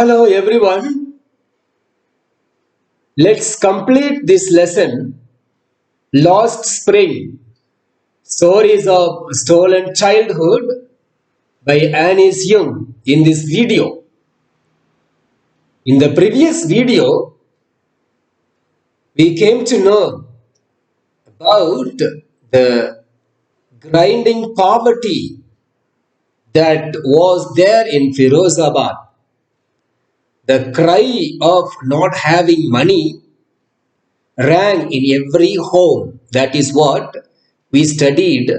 Hello everyone. Let's complete this lesson Lost Spring Stories of Stolen Childhood by Annis Young in this video. In the previous video, we came to know about the grinding poverty that was there in Firozabad. The cry of not having money rang in every home. That is what we studied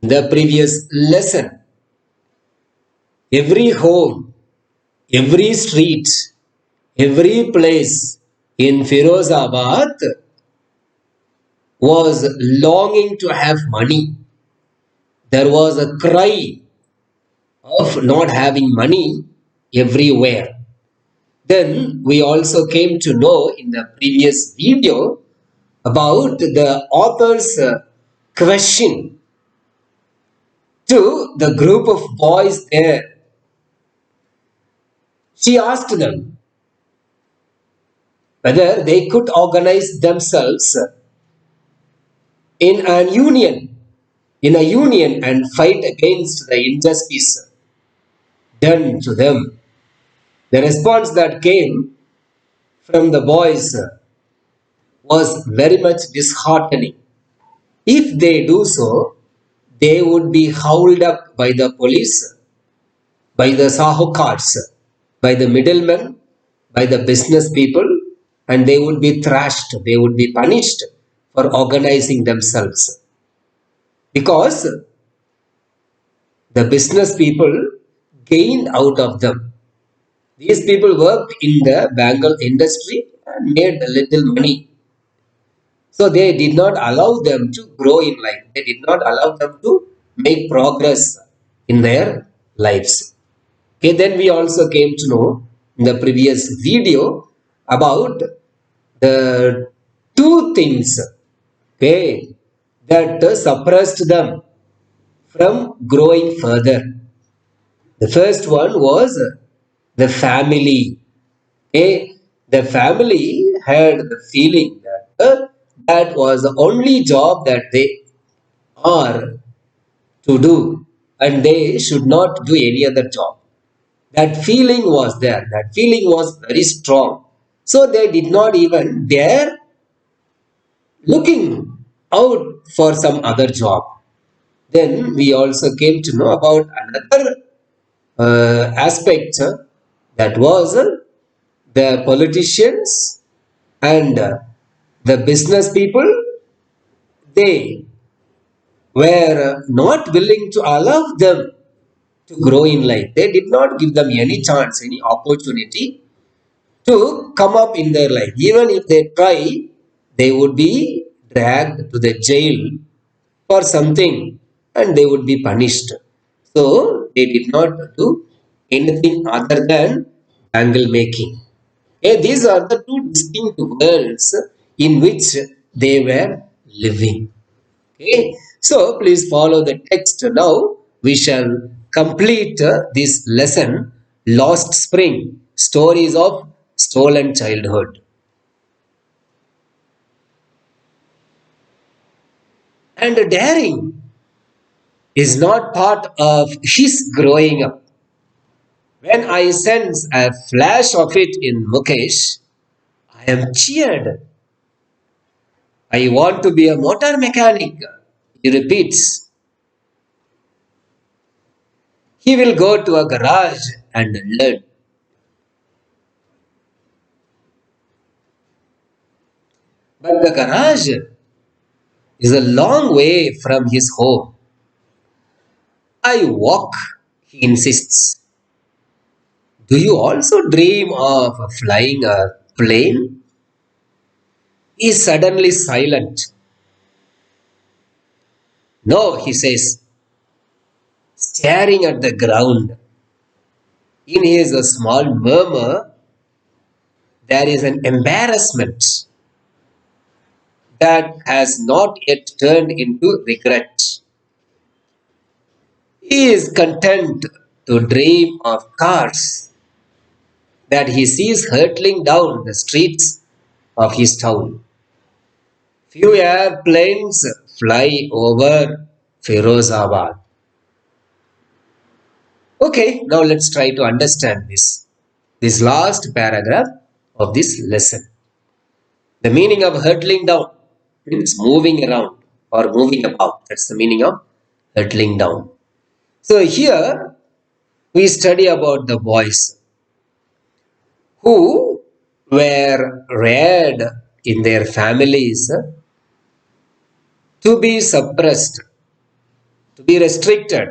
in the previous lesson. Every home, every street, every place in Firozabad was longing to have money. There was a cry of not having money everywhere. Then we also came to know in the previous video about the author's question to the group of boys there. She asked them whether they could organize themselves in an union, in a union and fight against the injustice done to them. The response that came from the boys was very much disheartening. If they do so, they would be howled up by the police, by the sahukars, by the middlemen, by the business people, and they would be thrashed, they would be punished for organizing themselves. Because the business people gained out of them. These people worked in the bangle industry and made a little money. So they did not allow them to grow in life. They did not allow them to make progress in their lives. Okay, then we also came to know in the previous video about the two things, okay, that suppressed them from growing further. The first one was the family. Okay, the family had the feeling that that was the only job that they are to do, and they should not do any other job. That feeling was there. That feeling was very strong. So they did not even dare looking out for some other job. Then we also came to know about another aspect that was the politicians and the business people. They were not willing to allow them to grow in life. They did not give them any chance, any opportunity to come up in their life. Even if they try, they would be dragged to the jail for something and they would be punished. So they did not do anything other than angle making. Okay, these are the two distinct worlds in which they were living. Okay, so please follow the text now. We shall complete this lesson Lost Spring Stories of Stolen Childhood. And daring is not part of his growing up. When I sense a flash of it in Mukesh, I am cheered. I want to be a motor mechanic. He repeats. He will go to a garage and learn. But the garage is a long way from his home. I walk, he insists. Do you also dream of flying a plane? He is suddenly silent. No, he says, staring at the ground. In his small murmur, there is an embarrassment that has not yet turned into regret. He is content to dream of cars, that he sees hurtling down the streets of his town. Few airplanes fly over Firozabad. Okay, now let's try to understand this last paragraph of this lesson. The meaning of hurtling down means moving around or moving about. That's the meaning of hurtling down. So here we study about the boys who were reared in their families to be suppressed, to be restricted.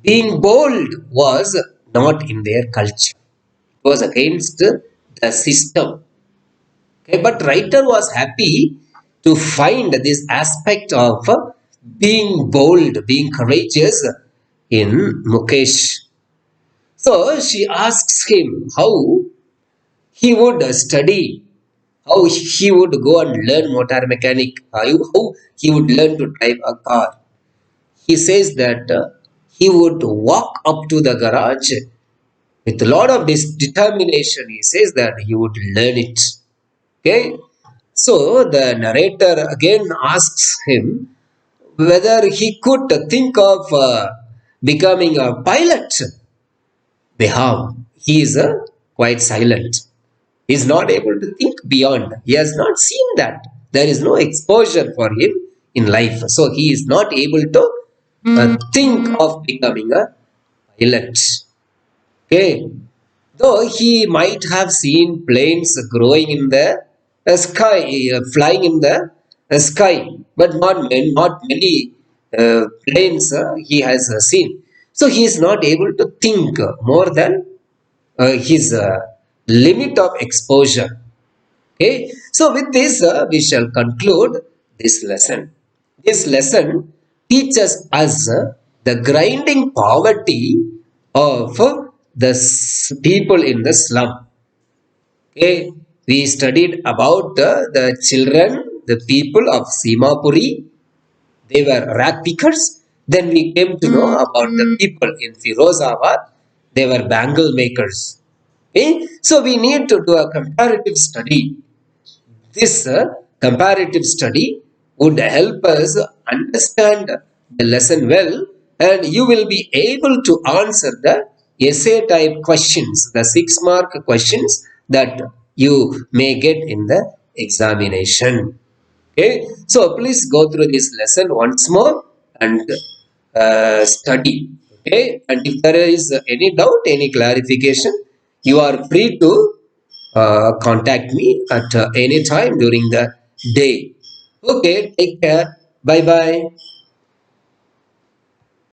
Being bold was not in their culture. It was against the system. Okay, but writer was happy to find this aspect of being bold, being courageous in Mukesh. So she asks him how he would study, how he would go and learn motor mechanic, how he would learn to drive a car. He says that he would walk up to the garage with a lot of determination. He says that he would learn it. Okay, so the narrator again asks him whether he could think of becoming a pilot. Beham, he is quite silent. He is not able to think beyond. He has not seen that. There is no exposure for him in life. So he is not able to think of becoming a pilot. Okay. Though he might have seen planes growing in the sky, flying in the sky, but not many planes he has seen. So he is not able to think more than his limit of exposure. Okay, so with this we shall conclude this lesson. This lesson teaches us the grinding poverty of the people in the slum. Okay, we studied about the children, the people of Simapuri. They were rag pickers. Then we came to know about the people in Firozabad. They were bangle makers. Okay? So we need to do a comparative study. This comparative study would help us understand the lesson well, and you will be able to answer the essay type questions, the 6-mark questions that you may get in the examination. Okay, so please go through this lesson once more and study. Okay, and if there is any doubt, any clarification, you are free to contact me at any time during the day. Okay, take care. Bye bye.